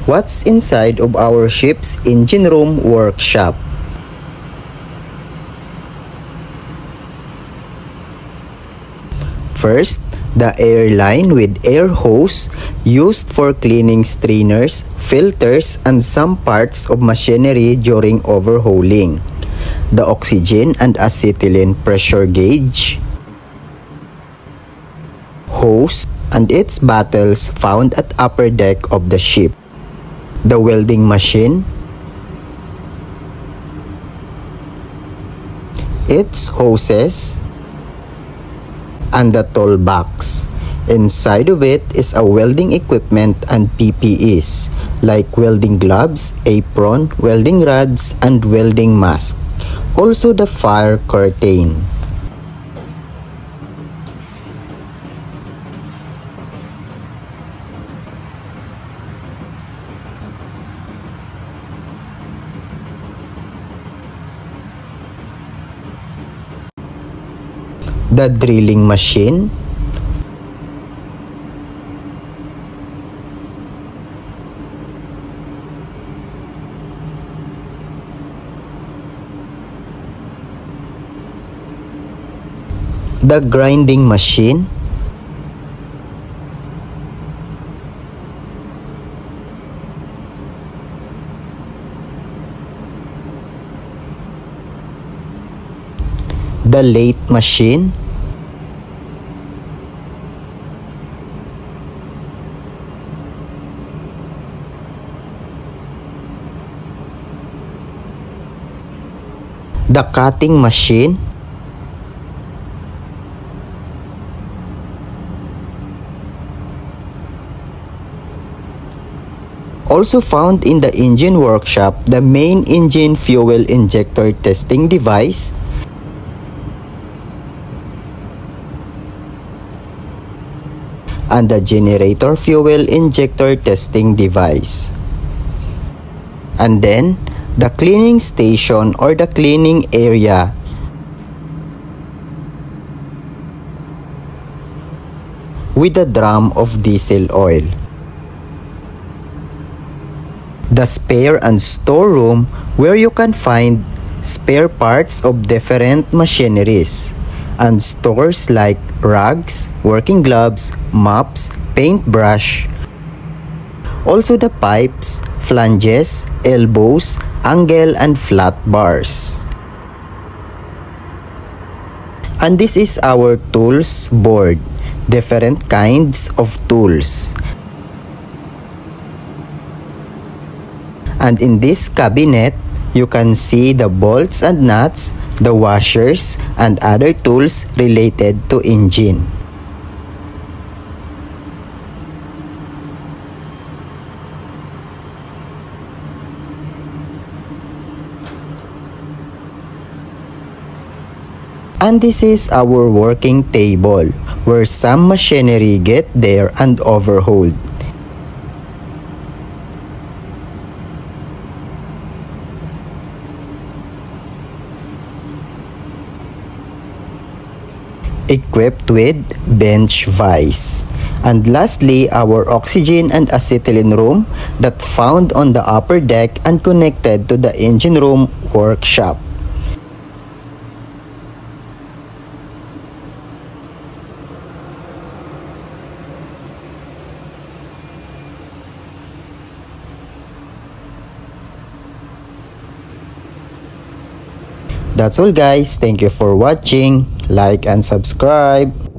What's inside of our ship's engine room workshop? First, the air line with air hose used for cleaning strainers, filters, and some parts of machinery during overhauling. The oxygen and acetylene pressure gauge, hose, and its bottles found at upper deck of the ship. The welding machine, its hoses, and the toolbox. Inside of it is a welding equipment and PPEs like welding gloves, apron, welding rods, and welding mask. Also the fire curtain. The drilling machine, the grinding machine, the lathe machine, the cutting machine, also found in the engine workshop, the main engine fuel injector testing device, and the generator fuel injector testing device. And then, the cleaning station or the cleaning area. With a drum of diesel oil. The spare and storeroom where you can find spare parts of different machineries and stores like rugs, working gloves, mops, paintbrush. Also the pipes, flanges, elbows, angle, and flat bars. And this is our tools board, different kinds of tools. And in this cabinet, you can see the bolts and nuts, the washers, and other tools related to engine. And this is our working table, where some machinery get there and overhauled. Equipped with bench vise. And lastly, our oxygen and acetylene room that found on the upper deck and connected to the engine room workshop. That's all guys, thank you for watching, like and subscribe.